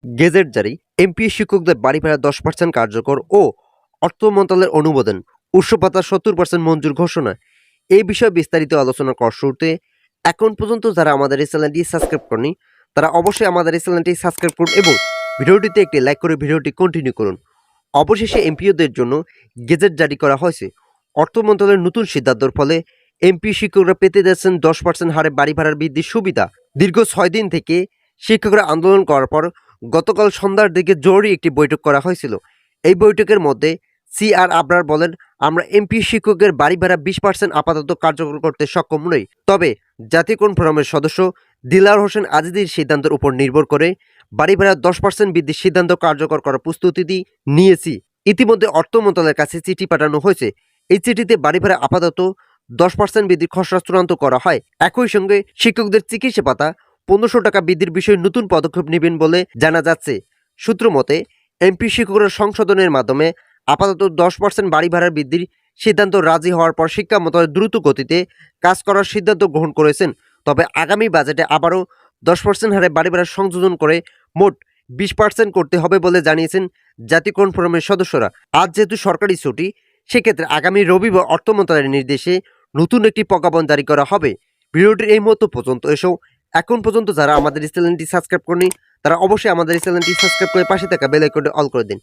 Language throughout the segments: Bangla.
গেজেট জারি, এমপিও শিক্ষকদের বাড়ি ভাড়া 10% কার্যকর ও অর্থ মন্ত্রণালয়ের অনুমোদন, উৎস পাতা 70% মঞ্জুর ঘোষণা। এই বিষয়ে বিস্তারিত আলোচনা করার শুরুতে এখন পর্যন্ত যারা আমাদের এই চ্যানেলটি সাবস্ক্রাইব করেনি তারা অবশ্যই আমাদের এই চ্যানেলটি সাবস্ক্রাইব করুন এবং ভিডিওটিতে একটি লাইক করে ভিডিওটি কন্টিনিউ করুন। অবশেষে এমপিওদের জন্য গেজেট জারি করা হয়েছে। অর্থ মন্ত্রণালয়ের নতুন সিদ্ধান্তের ফলে এমপি শিক্ষকরা পেতে যাচ্ছেন 10% হারে বাড়ি ভাড়ার বৃদ্ধির সুবিধা। দীর্ঘ 6 দিন থেকে শিক্ষকরা আন্দোলন করার পর গতকাল সন্ধ্যার দিকে জরুরি একটি বৈঠক করা হয়েছিল। এই বৈঠকের মধ্যে আর আবরার বলেন, আমরা এমপি শিক্ষকের বাড়ি ভাড়া 20% আপাতত কার্যকর করতে সক্ষম নই, তবে জাতীয়করণ ফোরামের সদস্য দিলাওয়ার হোসেন আজিজির সিদ্ধান্তের উপর নির্ভর করে বাড়ি ভাড়া 10% বৃদ্ধির সিদ্ধান্ত কার্যকর করার প্রস্তুতি নিয়েছি। ইতিমধ্যে অর্থ মন্ত্রণালয়ের কাছে চিঠি পাঠানো হয়েছে। এই চিঠিতে বাড়ি ভাড়া আপাতত 10% বৃদ্ধির খসড়া চূড়ান্ত করা হয়। একই সঙ্গে শিক্ষকদের চিকিৎসা ভাতা 1500 টাকা বৃদ্ধির বিষয়ে নতুন পদক্ষেপ নেবেন বলে জানা যাচ্ছে। সূত্র মতে এমপি শিক্ষকরা সংশোধনের মাধ্যমে আপাতত 10% বাড়ি ভাড়ার বৃদ্ধির সিদ্ধান্ত রাজি হওয়ার পর শিক্ষা মন্ত্রণালয় দ্রুত গতিতে কাজ করার সিদ্ধান্ত গ্রহণ করেছেন। তবে আগামী বাজেটে আবারও 10% হারে বাড়ি ভাড়া সংযোজন করে মোট 20% করতে হবে বলে জানিয়েছেন জাতীয়করণ ফোরামের সদস্যরা। আজ যেহেতু সরকারি ছুটি, সেক্ষেত্রে আগামী রবিবার অর্থ মন্ত্রণালয়ের নির্দেশে নতুন একটি প্রজ্ঞাপন জারি করা হবে। ভিডিওটির এই মুহূর্ত পর্যন্ত এসেও এখন পর্যন্ত যারা আমাদের এই চ্যানেলটি সাবস্ক্রাইব করেনি তারা অবশ্যই আমাদের এই চ্যানেলটি সাবস্ক্রাইব করে পাশে থাকা বেল আইকনটি অল করে দিন।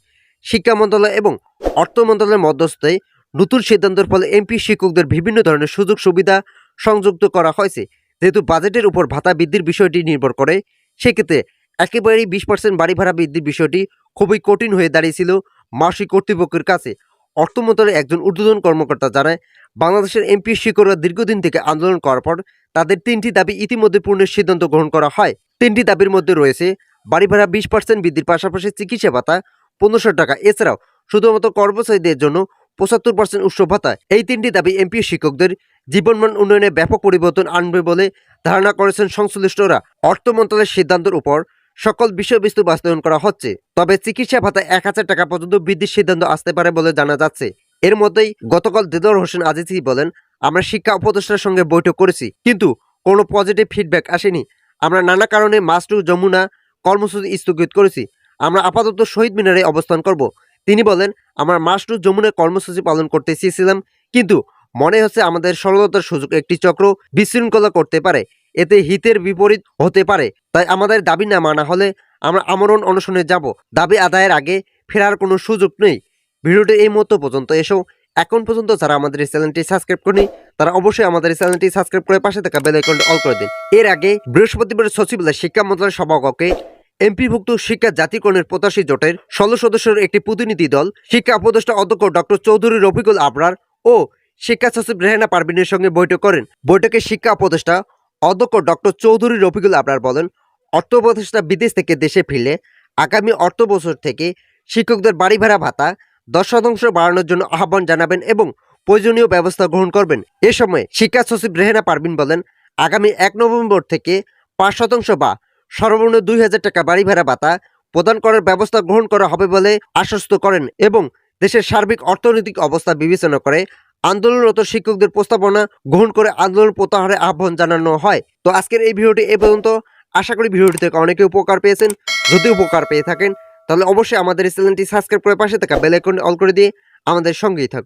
শিক্ষা মন্ত্রণালয় এবং অর্থ মন্ত্রণালয়ের মধ্যস্থে নতুন সিদ্ধান্তের ফলে এমপি শিক্ষকদের বিভিন্ন ধরনের সুযোগ সুবিধা সংযুক্ত করা হয়েছে। যেহেতু বাজেটের উপর ভাতা বৃদ্ধির বিষয়টি নির্ভর করে, সেক্ষেত্রে একেবারেই 20% বাড়ি ভাড়া বৃদ্ধির বিষয়টি খুবই কঠিন হয়ে দাঁড়িয়েছিল মাসিক কর্তৃপক্ষের কাছে। অর্থ মন্ত্রণালয়ের একজন ঊর্ধ্বতন কর্মকর্তা জানায়, বাংলাদেশের এমপি শিক্ষকরা দীর্ঘদিন থেকে আন্দোলন করার পর তাদের 3টি দাবি ইতিমধ্যে পূর্ণের সিদ্ধান্ত গ্রহণ করা হয়। 3টি দাবির মধ্যে রয়েছে বাড়ি ভাড়া 20% বৃদ্ধির পাশাপাশি চিকিৎসা ভাতা 1500 টাকা, এছাড়াও শুধুমাত্র কর্মচারীদের জন্য 75% উৎস ভাতা। এই 3টি দাবি এমপি শিক্ষকদের জীবনমান উন্নয়নে ব্যাপক পরিবর্তন আনবে বলে ধারণা করেছেন সংশ্লিষ্টরা। অর্থ মন্ত্রণালয়ের সিদ্ধান্তের উপর সকল বিষয়বস্তু বাস্তবায়ন করা হচ্ছে, তবে চিকিৎসা ভাতা 1000 টাকা পর্যন্ত বৃদ্ধির সিদ্ধান্ত আসতে পারে বলে জানা যাচ্ছে। এর মধ্যেই গতকাল দিলাওয়ার হোসেন আজিজি বলেন, আমরা শিক্ষা উপদেষ্টার সঙ্গে বৈঠক করেছি, কিন্তু কোনো পজিটিভ ফিডব্যাক আসেনি। আমরা নানা কারণে মাস টু যমুনা কর্মসূচি স্থগিত করেছি। আমরা আপাতত শহীদ মিনারে অবস্থান করব। তিনি বলেন, আমরা মাস টু যমুনা কর্মসূচি পালন করতে চেয়েছিলাম, কিন্তু মনে হচ্ছে আমাদের সরলতার সুযোগ একটি চক্র বিশৃঙ্খলা করতে পারে, এতে হিতের বিপরীত হতে পারে। তাই আমাদের দাবি না মানা হলে আমরা আমরণ অনশনে যাব। দাবি আদায়ের আগে ফেরার কোনো সুযোগ নেই। ভিডিওটি এই মুহূর্ত পর্যন্ত এসেও এখন পর্যন্ত যারা আমাদের এই চ্যানেলটি সাবস্ক্রাইব করেনি তারা অবশ্যই আমাদের এই চ্যানেলটি সাবস্ক্রাইব করে পাশে থাকা বেল আইকনটি অল করে দিন। এর আগে বৃহস্পতিবার সচিবালয় শিক্ষা মন্ত্রণালয়ের সভাকক্ষে এমপিভুক্ত শিক্ষা জাতীয়করণের প্রত্যাশী জোটের 16 সদস্যের একটি প্রতিনিধি দল শিক্ষা উপদেষ্টা অধ্যক্ষ ডক্টর চৌধুরী রফিকুল আবরার ও শিক্ষা সচিব রেহানা পারভিনের সঙ্গে বৈঠক করেন। বৈঠকে শিক্ষা উপদেষ্টা অধ্যক্ষ ডক্টর চৌধুরী রফিকুল আবরার বলেন, অর্থ উপদেষ্টা বিদেশ থেকে দেশে ফিরলে আগামী অর্থ বছর থেকে শিক্ষকদের বাড়ি ভাড়া ভাতা 10% বাড়ানোর জন্য আহ্বান জানাবেন এবং প্রয়োজনীয় ব্যবস্থা গ্রহণ করবেন। এ সময় শিক্ষা সচিব রেহানা পারভিন বলেন, আগামী 1 নভেম্বর থেকে 5% বা সর্বনিম্ন 2000 টাকা বাড়ি ভাড়া ভাতা প্রদান করার ব্যবস্থা গ্রহণ করা হবে বলে আশ্বস্ত করেন এবং দেশের সার্বিক অর্থনৈতিক অবস্থা বিবেচনা করে আন্দোলনরত শিক্ষকদের প্রস্তাবনা গ্রহণ করে আন্দোলন প্রত্যাহারের আহ্বান জানানো হয়। তো আজকের এই ভিডিওটি এ পর্যন্ত। আশা করি ভিডিওটি থেকে অনেকে উপকার পেয়েছেন। যদি উপকার পেয়ে থাকেন তাহলে অবশ্যই আমাদের এই চ্যানেলটি সাবস্ক্রাইব করে পাশে থাকা বেল আইকনটি অল করে দিয়ে আমাদের সঙ্গেই থাকুন।